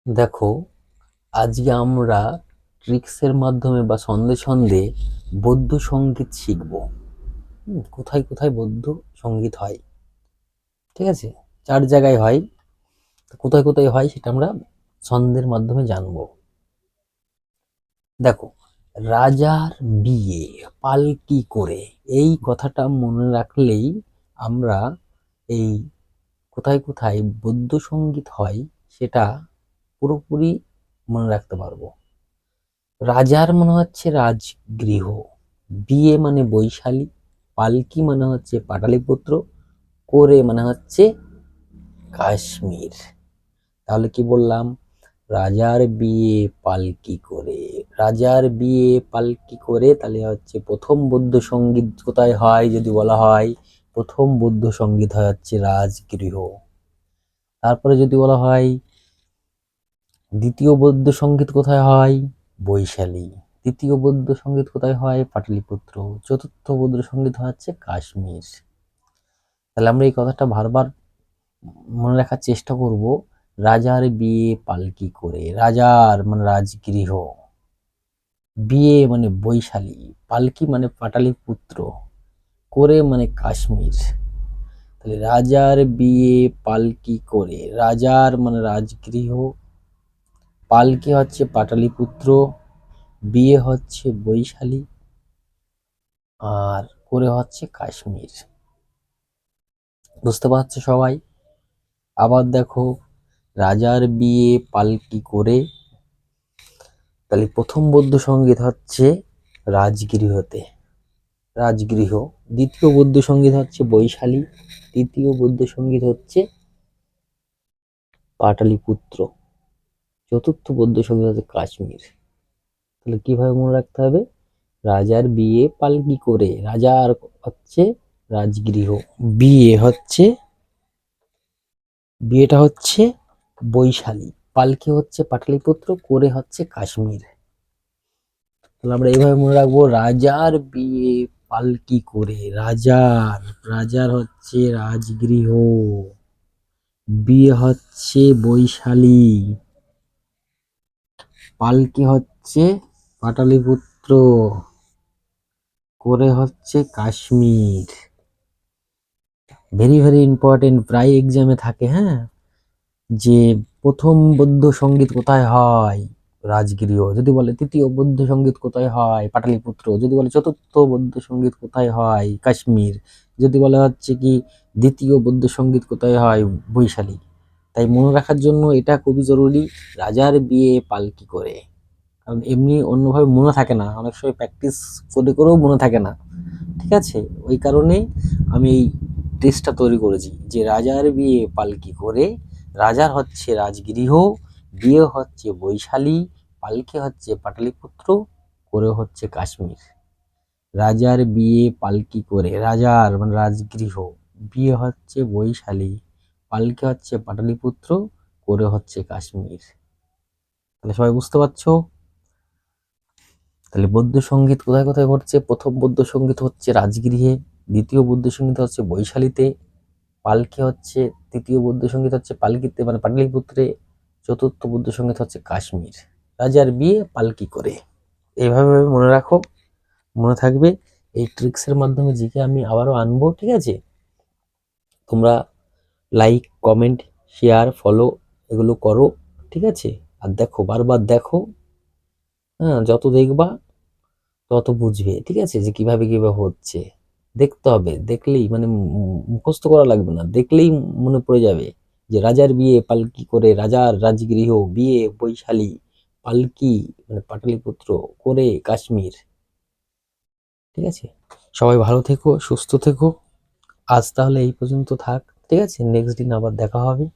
দেখো, আজকে আমরা ট্রিক্সের মাধ্যমে বা ছন্দে ছন্দে বৌদ্ধ সঙ্গীত শিখব। কোথায় কোথায় বৌদ্ধ সঙ্গীত হয়, ঠিক আছে? 4 জায়গায় হয়। তো কোথায় কোথায় হয় সেটা আমরা ছন্দের মাধ্যমে জানবো। দেখো, রাজার বিয়ে পালকি করে, এই কথাটা মনে রাখলেই আমরা এই কোথায় কোথায় বৌদ্ধ সঙ্গীত হয় সেটা পুরোপুরি মনে রাখতে পারবো। রাজার মানে হচ্ছে রাজগৃহ, বিয়ে মানে বৈশালী, পালকি মানে হচ্ছে পাটালিপুত্র, করে মানে হচ্ছে কাশ্মীর। তাহলে কি বললাম? রাজার বিয়ে পালকি করে, রাজার বিয়ে পালকি করে, তাহলে হচ্ছে প্রথম বৌদ্ধ সঙ্গীত কোথায় হয় যদি বলা হয়, প্রথম বৌদ্ধ সঙ্গীত হয় হচ্ছে রাজগৃহ। তারপরে যদি বলা হয় দ্বিতীয় বৌদ্ধ সঙ্গীত কোথায় হয়, বৈশালী। তৃতীয় বৌদ্ধ সঙ্গীত কোথায় হয়, পাটলিপুত্র। চতুর্থ বৌদ্ধ সঙ্গীত হচ্ছে কাশ্মীর। তাহলে আমরা এই কথাটা বারবার মনে রাখার চেষ্টা করব। রাজার বিয়ে পালকি করে, রাজার মানে রাজগৃহ, বিয়ে মানে বৈশালী, পালকি মানে পাটালিপুত্র, করে মানে কাশ্মীর। তাহলে রাজার বিয়ে পালকি করে, রাজার মানে রাজগৃহ, পালকি হচ্ছে পাটালিপুত্র, বিয়ে হচ্ছে বৈশালী, আর করে হচ্ছে কাশ্মীর। বুঝতে পারছো সবাই? আবার দেখো, রাজার বিয়ে পালকি করে, তাহলে প্রথম বৌদ্ধ সঙ্গীত হচ্ছে রাজগৃহতে, রাজগৃহ। দ্বিতীয় বৌদ্ধ সঙ্গীত হচ্ছে বৈশালী, তৃতীয় বৌদ্ধ সঙ্গীত হচ্ছে পাটালিপুত্র, চতুর্থ বৌদ্ধ সঙ্গীত হচ্ছে কাশ্মীর। তাহলে কিভাবে মনে রাখতে হবে? রাজার বিয়ে পালকি করে, রাজার হচ্ছে রাজগৃহ, বিয়ে হচ্ছে, বিয়েটা হচ্ছে বৈশালী, পালকি হচ্ছে পাটলিপুত্র, করে হচ্ছে কাশ্মীর। তাহলে আমরা এইভাবে মনে রাখবো, রাজার বিয়ে পালকি করে, রাজার, রাজার হচ্ছে রাজগৃহ, বিয়ে হচ্ছে বৈশালী, পালকি হচ্ছে পাটলিপুত্র, করে হচ্ছে কাশ্মীর। ভেরি ভেরি ইম্পর্টেন্ট, প্রায় এক্সামে থাকে। হ্যাঁ, যে প্রথম বৌদ্ধ সঙ্গীত কোথায় হয়, রাজগৃহ। যদি বলে তৃতীয় বৌদ্ধ সঙ্গীত কোথায় হয়, পাটালিপুত্র। যদি বলে চতুর্থ বৌদ্ধ সঙ্গীত কোথায় হয়, কাশ্মীর। যদি বলে হচ্ছে কি দ্বিতীয় বৌদ্ধ সঙ্গীত কোথায় হয়, বৈশালী। তাই মনে রাখার জন্য এটা খুবই জরুরি, রাজার বিয়ে পালকি করে। কারণ এমনি অন্যভাবে মনে থাকে না, অনেক সময় প্র্যাকটিস করে করেও মনে থাকে না, ঠিক আছে? ওই কারণে আমি এই টেস্টটা তৈরি করেছি, যে রাজার বিয়ে পালকি করে, রাজার হচ্ছে রাজগৃহ, বিয়ে হচ্ছে বৈশালী, পালকি হচ্ছে পাটলিপুত্র, করে হচ্ছে কাশ্মীর। রাজার বিয়ে পালকি করে, রাজার মানে রাজগৃহ, বিয়ে হচ্ছে বৈশালী, পালকি হচ্ছে পাটলিপুত্র, করে হচ্ছে কাশ্মীর। তাহলে সবাই বুঝতে পারছো? তাহলে বৌদ্ধ সঙ্গীত কোথায় কোথায় ঘটছে? প্রথম বৌদ্ধ সঙ্গীত হচ্ছে রাজগৃহে, দ্বিতীয় বৌদ্ধ সঙ্গীত হচ্ছে বৈশালীতে, পালকি হচ্ছে, তৃতীয় বৌদ্ধ সঙ্গীত হচ্ছে পালকিতে মানে পাটলিপুত্রে, চতুর্থ বৌদ্ধ সঙ্গীত হচ্ছে কাশ্মীর। রাজার বিয়ে পালকি করে। এইভাবে মনে রাখো, মনে থাকবে। এই ট্রিক্সের মাধ্যমে জিকে আমি আবারও আনবো, ঠিক আছে? তোমরা লাইক, কমেন্ট, শেয়ার, ফলো এগুলো করো, ঠিক আছে? আর দেখো, বারবার দেখো। হ্যাঁ, যত দেখবা তত বুঝবে, ঠিক আছে, যে কিভাবে কিভাবে হচ্ছে। দেখতে হবে, দেখলেই মানে মুখস্থ করা লাগবে না, দেখলেই মনে পড়ে যাবে যে রাজার বিয়ে পালকি করে, রাজার রাজগৃহ, বিয়ে বৈশালী, পালকি মানে পাটলিপুত্র, করে কাশ্মীর। ঠিক আছে, সবাই ভালো থেকো, সুস্থ থেকো। আজ তাহলে এই পর্যন্ত থাক, ঠিক আছে? নেক্সট দিন আবার দেখা হবে।